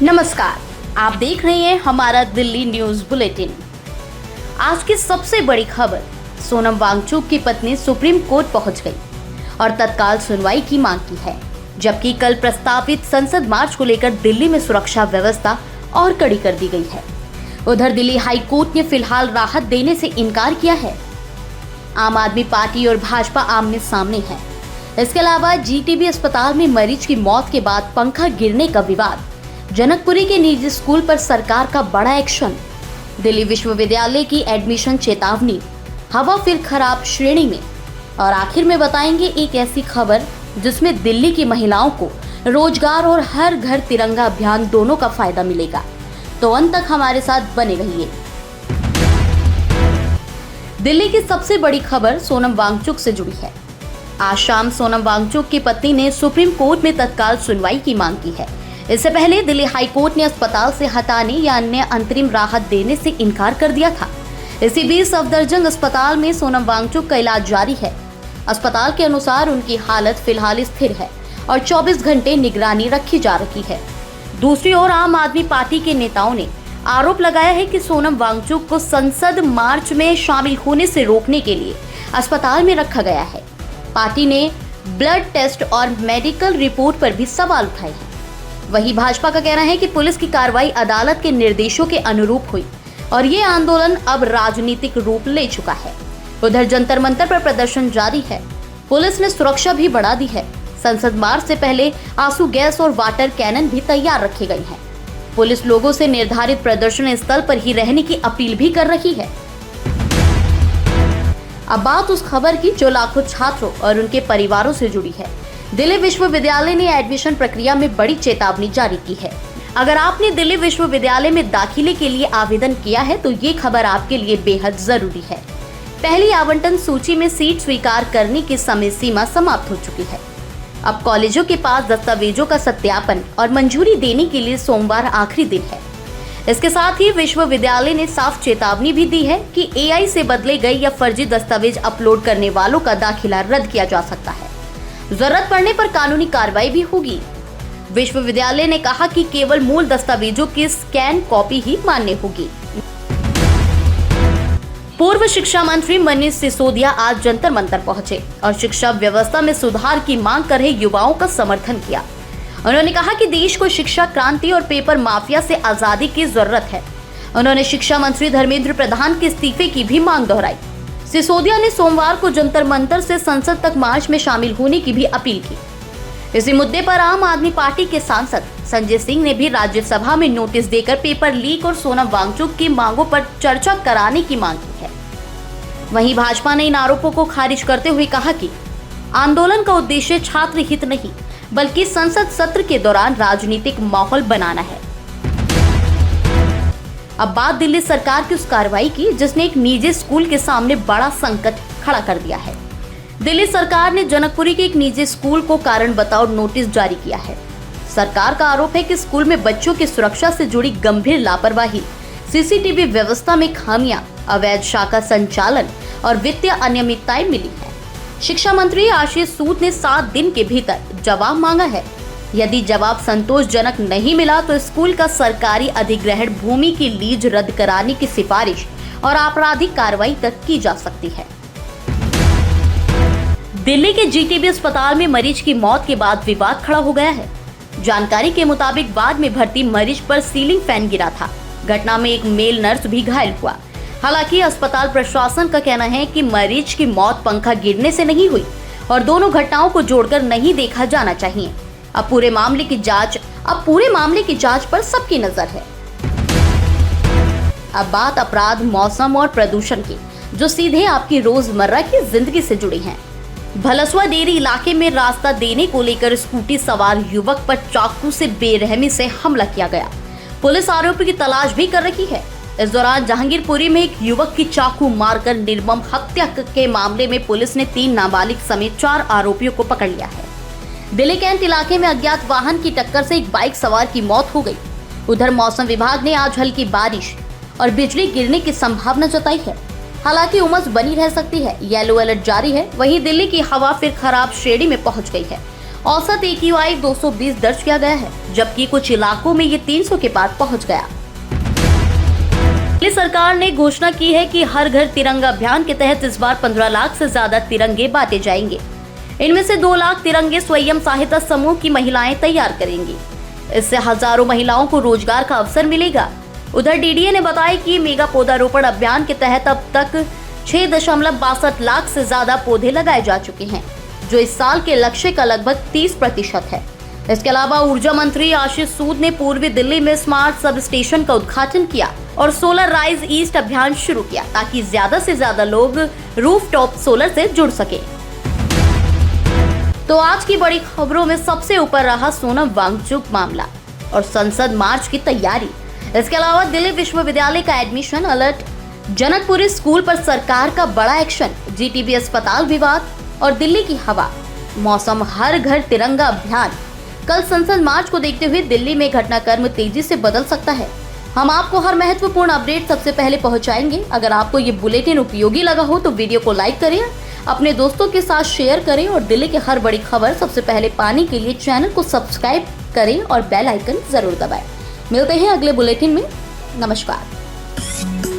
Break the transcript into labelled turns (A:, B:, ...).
A: नमस्कार, आप देख रहे हैं हमारा दिल्ली न्यूज बुलेटिन। आज की सबसे बड़ी खबर, सोनम वांगचुक की पत्नी सुप्रीम कोर्ट पहुंच गई और तत्काल सुनवाई की मांग की है। जबकि कल प्रस्तावित संसद मार्च को लेकर दिल्ली में सुरक्षा व्यवस्था और कड़ी कर दी गई है। उधर दिल्ली हाई कोर्ट ने फिलहाल राहत देने से इनकार किया है। आम आदमी पार्टी और भाजपा आमने सामने है। इसके अलावा जीटीबी अस्पताल में मरीज की मौत के बाद पंखा गिरने का विवाद, जनकपुरी के निजी स्कूल पर सरकार का बड़ा एक्शन, दिल्ली विश्वविद्यालय की एडमिशन चेतावनी, हवा फिर खराब श्रेणी में, और आखिर में बताएंगे एक ऐसी खबर जिसमें दिल्ली की महिलाओं को रोजगार और हर घर तिरंगा अभियान दोनों का फायदा मिलेगा। तो अंत तक हमारे साथ बने रहिए। दिल्ली की सबसे बड़ी खबर सोनम वांगचुक से जुड़ी है। आज शाम सोनम वांगचुक की पत्नी ने सुप्रीम कोर्ट में तत्काल सुनवाई की मांग की है। इससे पहले दिल्ली हाई कोर्ट ने अस्पताल से हटाने या अन्य अंतरिम राहत देने से इनकार कर दिया था। इसी बीच सफदरजंग अस्पताल में सोनम वांगचुक का इलाज जारी है। अस्पताल के अनुसार उनकी हालत फिलहाल स्थिर है और 24 घंटे निगरानी रखी जा रही है। दूसरी ओर आम आदमी पार्टी के नेताओं ने आरोप लगाया है कि सोनम वांगचुक को संसद मार्च में शामिल होने से रोकने के लिए अस्पताल में रखा गया है। पार्टी ने ब्लड टेस्ट और मेडिकल रिपोर्ट पर भी सवाल उठाए हैं। वहीं भाजपा का कहना है कि पुलिस की कार्रवाई अदालत के निर्देशों के अनुरूप हुई और ये आंदोलन अब राजनीतिक रूप ले चुका है। उधर जंतर मंतर पर प्रदर्शन जारी है। पुलिस ने सुरक्षा भी बढ़ा दी है। संसद मार्च से पहले आंसू गैस और वाटर कैनन भी तैयार रखे गए हैं। पुलिस लोगों से निर्धारित प्रदर्शन स्थल पर ही रहने की अपील भी कर रही है। अब बात उस खबर की जो लाखों छात्रों और उनके परिवारों से जुड़ी है। दिल्ली विश्वविद्यालय ने एडमिशन प्रक्रिया में बड़ी चेतावनी जारी की है। अगर आपने दिल्ली विश्वविद्यालय में दाखिले के लिए आवेदन किया है तो ये खबर आपके लिए बेहद जरूरी है। पहली आवंटन सूची में सीट स्वीकार करने की समय सीमा समाप्त हो चुकी है। अब कॉलेजों के पास दस्तावेजों का सत्यापन और मंजूरी देने के लिए सोमवार आखिरी दिन है। इसके साथ ही विश्वविद्यालय ने साफ चेतावनी भी दी है कि एआई से बदले गए या फर्जी दस्तावेज अपलोड करने वालों का दाखिला रद्द किया जा सकता है। जरूरत पड़ने पर कानूनी कार्रवाई भी होगी। विश्वविद्यालय ने कहा कि केवल मूल दस्तावेजों की स्कैन कॉपी ही मान्य होगी। पूर्व शिक्षा मंत्री मनीष सिसोदिया आज जंतर मंतर पहुंचे और शिक्षा व्यवस्था में सुधार की मांग कर रहे युवाओं का समर्थन किया। उन्होंने कहा कि देश को शिक्षा क्रांति और पेपर माफिया से आजादी की जरूरत है। उन्होंने शिक्षा मंत्री धर्मेंद्र प्रधान के इस्तीफे की भी मांग दोहराई। सिसोदिया ने सोमवार को जंतर मंतर से संसद तक मार्च में शामिल होने की भी अपील की। इसी मुद्दे पर आम आदमी पार्टी के सांसद संजय सिंह ने भी राज्यसभा में नोटिस देकर पेपर लीक और सोनम वांगचुक की मांगों पर चर्चा कराने की मांग की है। वहीं भाजपा ने इन आरोपों को खारिज करते हुए कहा कि आंदोलन का उद्देश्य छात्र हित नहीं बल्कि संसद सत्र के दौरान राजनीतिक माहौल बनाना है। अब बात दिल्ली सरकार की उस कार्रवाई की जिसने एक निजी स्कूल के सामने बड़ा संकट खड़ा कर दिया है। दिल्ली सरकार ने जनकपुरी के एक निजी स्कूल को कारण बताओ नोटिस जारी किया है। सरकार का आरोप है कि स्कूल में बच्चों की सुरक्षा से जुड़ी गंभीर लापरवाही, सीसीटीवी व्यवस्था में खामियां, अवैध शाखा संचालन और वित्तीय अनियमितताएं मिली है। शिक्षा मंत्री आशीष सूद ने 7 दिन के भीतर जवाब मांगा है। यदि जवाब संतोषजनक नहीं मिला तो स्कूल का सरकारी अधिग्रहण, भूमि की लीज रद्द कराने की सिफारिश और आपराधिक कार्रवाई तक की जा सकती है। दिल्ली के जीटीबी अस्पताल में मरीज की मौत के बाद विवाद खड़ा हो गया है। जानकारी के मुताबिक वार्ड में भर्ती मरीज पर सीलिंग फैन गिरा था। घटना में एक मेल नर्स भी घायल हुआ। हालांकि अस्पताल प्रशासन का कहना है कि मरीज की मौत पंखा गिरने से नहीं हुई और दोनों घटनाओं को जोड़कर नहीं देखा जाना चाहिए। अब पूरे मामले की जांच पर सबकी नजर है। अब बात अपराध, मौसम और प्रदूषण की, जो सीधे आपकी रोजमर्रा की जिंदगी से जुड़ी हैं। भलसवा डेरी इलाके में रास्ता देने को लेकर स्कूटी सवार युवक पर चाकू से बेरहमी से हमला किया गया। पुलिस आरोपी की तलाश भी कर रही है। इस दौरान जहांगीरपुरी में एक युवक की चाकू मारकर निर्मम हत्या के मामले में पुलिस ने 3 नाबालिग समेत 4 आरोपियों को पकड़ लिया है। दिल्ली कैंट इलाके में अज्ञात वाहन की टक्कर से एक बाइक सवार की मौत हो गई। उधर मौसम विभाग ने आज हल्की बारिश और बिजली गिरने की संभावना जताई है। हालांकि उमस बनी रह सकती है। येलो अलर्ट जारी है। वहीं दिल्ली की हवा फिर खराब श्रेणी में पहुंच गई है औसत AQI 220 दर्ज किया गया है, जबकि कुछ इलाकों में ये 300 के पार पहुंच गया। दिल्ली सरकार ने घोषणा की है कि हर घर तिरंगा अभियान के तहत इस बार 15 लाख से ज्यादा तिरंगे बांटे जाएंगे। इनमें से 2 लाख तिरंगे स्वयं सहायता समूह की महिलाएं तैयार करेंगी। इससे हजारों महिलाओं को रोजगार का अवसर मिलेगा। उधर DDA ने बताया कि मेगा पौधारोपण अभियान के तहत अब तक 6.62 लाख से ज्यादा पौधे लगाए जा चुके हैं, जो इस साल के लक्ष्य का लगभग 30% है। इसके अलावा ऊर्जा मंत्री आशीष सूद ने पूर्वी दिल्ली में स्मार्ट सब स्टेशन का उद्घाटन किया और सोलर राइज ईस्ट अभियान शुरू किया, ताकि ज्यादा से ज्यादा लोग रूफटॉप सोलर से जुड़ सके। तो आज की बड़ी खबरों में सबसे ऊपर रहा सोनम वांगचुक मामला और संसद मार्च की तैयारी। इसके अलावा दिल्ली विश्वविद्यालय का एडमिशन अलर्ट, जनकपुरी स्कूल पर सरकार का बड़ा एक्शन, GTB अस्पताल विवाद और दिल्ली की हवा, मौसम, हर घर तिरंगा अभियान। कल संसद मार्च को देखते हुए दिल्ली में घटनाक्रम तेजी से बदल सकता है। हम आपको हर महत्वपूर्ण अपडेट सबसे पहले पहुंचाएंगे। अगर आपको ये बुलेटिन उपयोगी लगा हो तो वीडियो को लाइक करें, अपने दोस्तों के साथ शेयर करें और दिल्ली की हर बड़ी खबर सबसे पहले पाने के लिए चैनल को सब्सक्राइब करें और बेल आइकन जरूर दबाएं। मिलते हैं अगले बुलेटिन में। नमस्कार।